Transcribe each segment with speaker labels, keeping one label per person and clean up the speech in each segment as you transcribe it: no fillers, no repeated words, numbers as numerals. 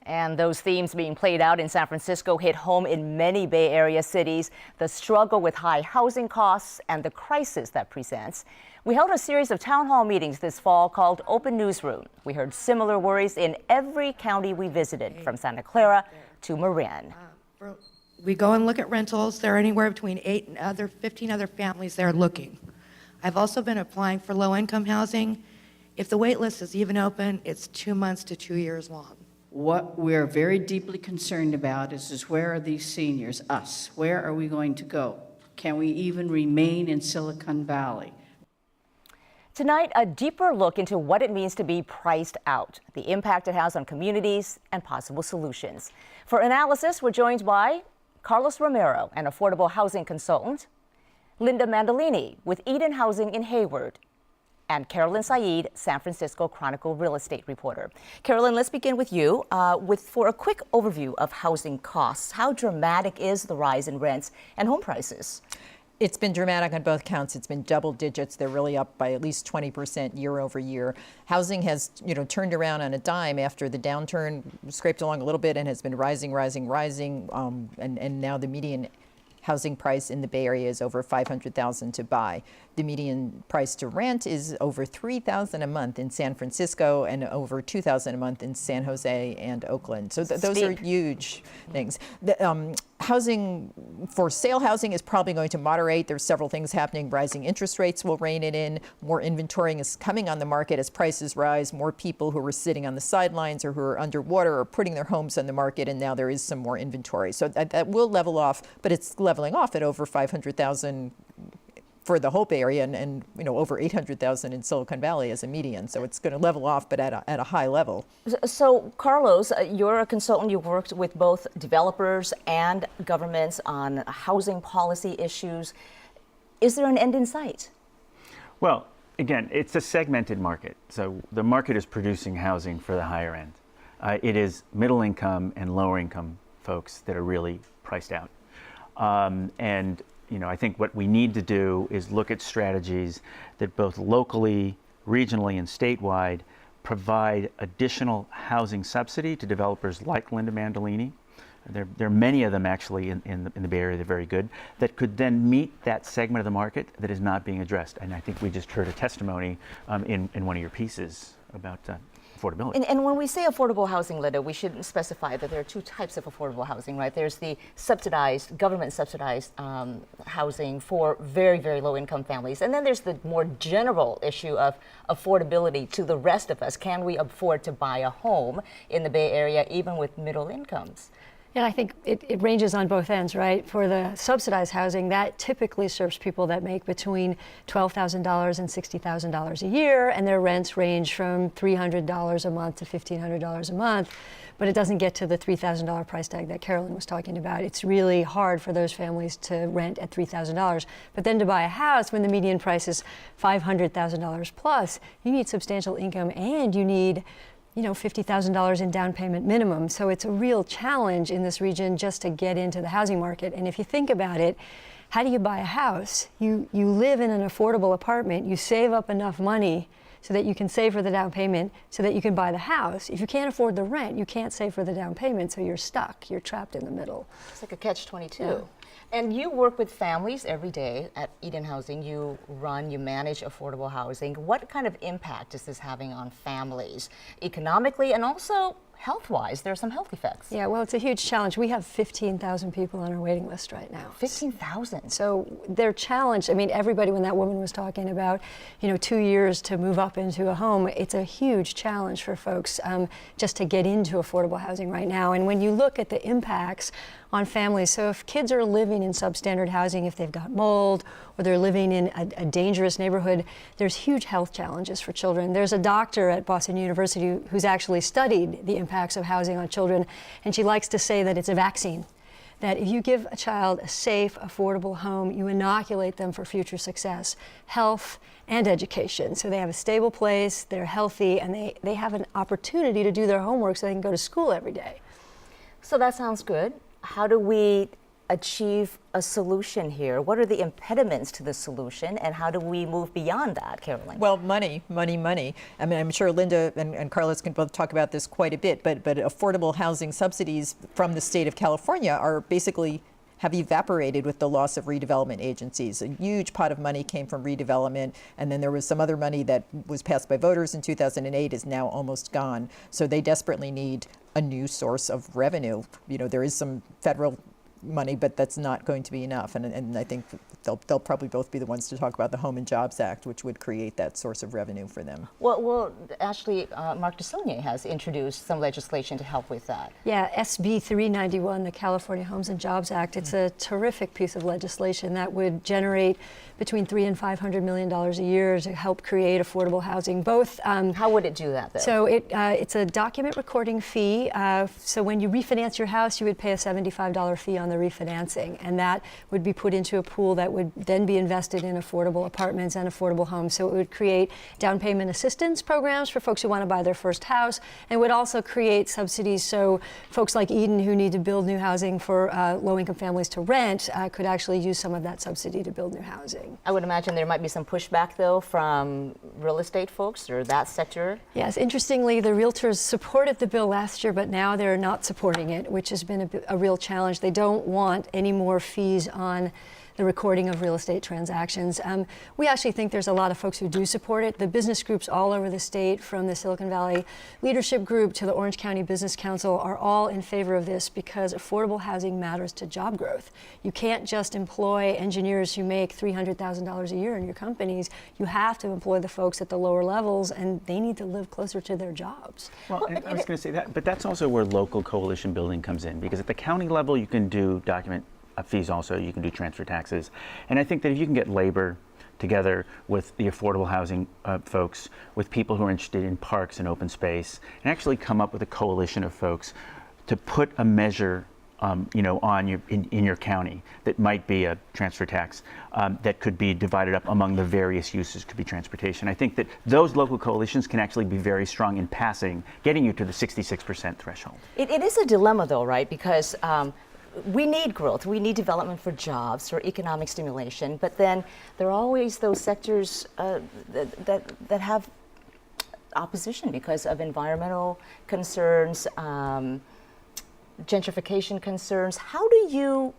Speaker 1: And those themes being played out in San Francisco hit home in many Bay Area cities. The struggle with high housing costs and the crisis that presents. We held a series of town hall meetings this fall called Open Newsroom. We heard similar worries in every county we visited, from Santa Clara to Marin.
Speaker 2: We go and look at rentals. There are anywhere between 8 and 15 other families there looking. I've also been applying for low-income housing. If the wait list is even open, it's 2 months to 2 years long.
Speaker 3: What we're very deeply concerned about is where are these seniors, us? Where are we going to go? Can we even remain in Silicon Valley?
Speaker 1: Tonight, a deeper look into what it means to be priced out, the impact it has on communities, and possible solutions. For analysis, we're joined by Carlos Romero, an affordable housing consultant, Linda Mandolini with Eden Housing in Hayward, and Carolyn Said, San Francisco Chronicle real estate reporter. Carolyn, let's begin with you for a quick overview of housing costs. How dramatic is the rise in rents and home prices?
Speaker 4: It's been dramatic on both counts. It's been double digits. They're really up by at least 20% year over year. Housing has, turned around on a dime after the downturn scraped along a little bit and has been rising. And now the median housing price in the Bay Area is over $500,000 to buy. The median price to rent is over $3,000 a month in San Francisco and over $2,000 a month in San Jose and Oakland. So those are huge things. Housing for sale housing is probably going to moderate. There's several things happening. Rising interest rates will rein it in. More inventory is coming on the market as prices rise. More people who were sitting on the sidelines or who are underwater are putting their homes on the market, and now there is some more inventory. So that will level off, but it's leveling off at over 500,000 for the Hope area and over 800,000 in Silicon Valley as a median. So it's going to level off, but at a high level.
Speaker 1: So, Carlos, you're a consultant. You've worked with both developers and governments on housing policy issues. Is there an end in sight?
Speaker 5: Well, again, it's a segmented market. So the market is producing housing for the higher end. It is middle income and lower income folks that are really priced out. I think what we need to do is look at strategies that both locally, regionally, and statewide provide additional housing subsidy to developers like Linda Mandolini. There are many of them actually in the Bay Area that are very good, that could then meet that segment of the market that is not being addressed. And I think we just heard a testimony in one of your pieces about affordability.
Speaker 1: And when we say affordable housing, Linda, we should specify that there are two types of affordable housing, right? There's the subsidized, government subsidized housing for very, very low income families. And then there's the more general issue of affordability to the rest of us. Can we afford to buy a home in the Bay Area, even with middle incomes?
Speaker 6: And I think it ranges on both ends, right? For the subsidized housing, that typically serves people that make between $12,000 and $60,000 a year, and their rents range from $300 a month to $1,500 a month. But it doesn't get to the $3,000 price tag that Carolyn was talking about. It's really hard for those families to rent at $3,000. But then to buy a house when the median price is $500,000 plus, you need substantial income and you need $50,000 in down payment minimum. So it's a real challenge in this region just to get into the housing market. And if you think about it, how do you buy a house? You live in an affordable apartment, you save up enough money so that you can save for the down payment so that you can buy the house. If you can't afford the rent, you can't save for the down payment, so you're stuck. You're trapped in the middle.
Speaker 1: It's like a catch-22.
Speaker 6: Yeah.
Speaker 1: And you work with families every day at Eden Housing. You manage affordable housing. What kind of impact is this having on families economically and also health-wise? There are some health effects.
Speaker 6: Yeah, well, it's a huge challenge. We have 15,000 people on our waiting list right now.
Speaker 1: 15,000?
Speaker 6: So they're challenged. I mean, everybody, when that woman was talking about, 2 years to move up into a home, it's a huge challenge for folks just to get into affordable housing right now. And when you look at the impacts on families, so if kids are living in substandard housing, if they've got mold, or they're living in a dangerous neighborhood, there's huge health challenges for children. There's a doctor at Boston University who's actually studied the impacts of housing on children, and she likes to say that it's a vaccine. That if you give a child a safe, affordable home, you inoculate them for future success, health and education. So they have a stable place, they're healthy, and they have an opportunity to do their homework so they can go to school every day.
Speaker 1: So that sounds good. How do we achieve a solution here? What are the impediments to the solution, and how do we move beyond that, Carolyn?
Speaker 4: Well, money. I mean, I'm sure Linda and Carlos can both talk about this quite a bit, but affordable housing subsidies from the state of California are basically have evaporated with the loss of redevelopment agencies. A huge pot of money came from redevelopment, and then there was some other money that was passed by voters in 2008 is now almost gone. So they desperately need a new source of revenue. You know, there is some federal money, but that's not going to be enough. And I think they'll probably both be the ones to talk about the Home and Jobs Act, which would create that source of revenue for them.
Speaker 1: Well, actually, Mark DeSaulnier has introduced some legislation to help with that.
Speaker 6: Yeah, SB 391, the California Homes and Jobs Act. It's a terrific piece of legislation that would generate between $300 and $500 million a year to help create affordable housing. Both.
Speaker 1: How would it do that, though?
Speaker 6: So it's a document recording fee. So when you refinance your house, you would pay a $75 fee on the refinancing, and that would be put into a pool that would then be invested in affordable apartments and affordable homes. So it would create down payment assistance programs for folks who want to buy their first house, and would also create subsidies so folks like Eden who need to build new housing for low-income families to rent could actually use some of that subsidy to build new housing.
Speaker 1: I would imagine there might be some pushback, though, from real estate folks or that sector.
Speaker 6: Yes, interestingly, the realtors supported the bill last year, but now they're not supporting it, which has been a real challenge. They don't want any more fees on the recording of real estate transactions. We actually think there's a lot of folks who do support it. The business groups all over the state, from the Silicon Valley Leadership Group to the Orange County Business Council, are all in favor of this because affordable housing matters to job growth. You can't just employ engineers who make $300,000 a year in your companies. You have to employ the folks at the lower levels, and they need to live closer to their jobs.
Speaker 5: Well, and I was going to say that, but that's also where local coalition building comes in, because at the county level, you can do document fees also, you can do transfer taxes. And I think that if you can get labor together with the affordable housing folks, with people who are interested in parks and open space, and actually come up with a coalition of folks to put a measure on in your county that might be a transfer tax that could be divided up among the various uses, could be transportation. I think that those local coalitions can actually be very strong in passing, getting you to the 66% threshold.
Speaker 1: It is a dilemma, though, right? Because we need growth, we need development for jobs, for economic stimulation, but then there are always those sectors that have opposition because of environmental concerns, gentrification concerns. How do you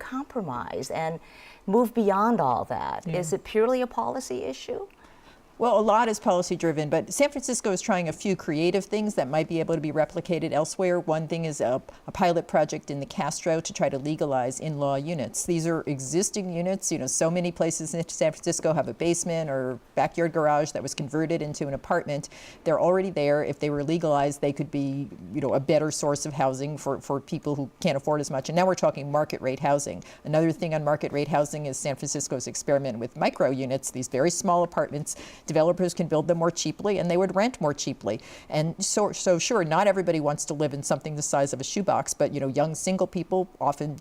Speaker 1: compromise and move beyond all that? Is it purely a policy issue?
Speaker 4: Well, a lot is policy driven, but San Francisco is trying a few creative things that might be able to be replicated elsewhere. One thing is a pilot project in the Castro to try to legalize in-law units. These are existing units. You know, so many places in San Francisco have a basement or backyard garage that was converted into an apartment. They're already there. If they were legalized, they could be, a better source of housing for people who can't afford as much. And now we're talking market rate housing. Another thing on market rate housing is San Francisco's experiment with micro units, these very small apartments. Developers can build them more cheaply, and they would rent more cheaply. And so sure, not everybody wants to live in something the size of a shoebox, but young single people often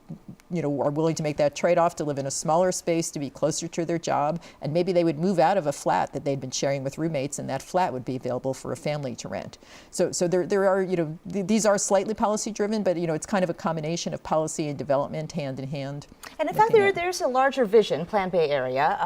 Speaker 4: are willing to make that trade-off to live in a smaller space, to be closer to their job, and maybe they would move out of a flat that they'd been sharing with roommates, and that flat would be available for a family to rent. So there are these are slightly policy driven, but it's kind of a combination of policy and development hand in hand.
Speaker 1: And in fact, there's a larger vision, Plan Bay Area,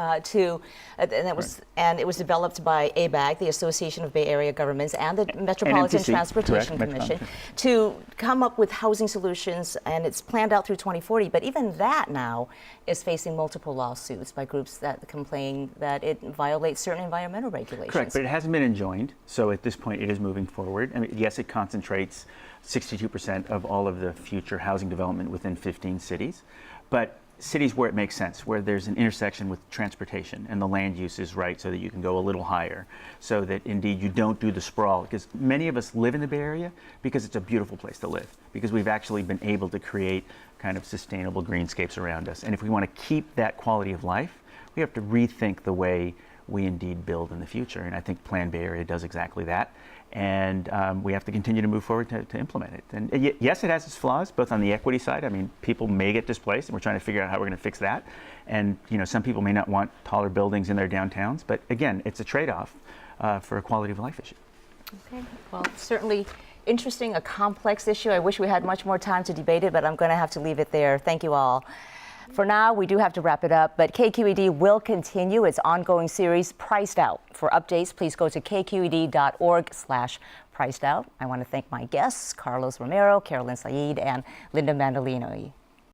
Speaker 1: and it was developed by ABAG, the Association of Bay Area Governments, and the Metropolitan
Speaker 5: MPC,
Speaker 1: Transportation
Speaker 5: correct,
Speaker 1: Commission, to come up with housing solutions, and it's planned out through 2040. But even that now is facing multiple lawsuits by groups that complain that it violates certain environmental regulations.
Speaker 5: Correct, but it hasn't been enjoined, so at this point it is moving forward. I mean, yes, it concentrates 62% of all of the future housing development within 15 cities, but cities where it makes sense, where there's an intersection with transportation and the land use is right so that you can go a little higher, so that indeed you don't do the sprawl. Because many of us live in the Bay Area because it's a beautiful place to live, because we've actually been able to create kind of sustainable greenscapes around us. And if we want to keep that quality of life, we have to rethink the way we indeed build in the future. And I think Plan Bay Area does exactly that. And we have to continue to move forward to implement it. And yes, it has its flaws, both on the equity side. I mean, people may get displaced, and we're trying to figure out how we're going to fix that. And some people may not want taller buildings in their downtowns, but again, it's a trade-off for a quality of life issue.
Speaker 1: Okay. Well, certainly interesting, a complex issue. I wish we had much more time to debate it, but I'm going to have to leave it there. Thank you all. For now, we do have to wrap it up, but KQED will continue its ongoing series, Priced Out. For updates, please go to kqed.org/priced out. I want to thank my guests, Carlos Romero, Carolyn Said, and Linda Mandolino.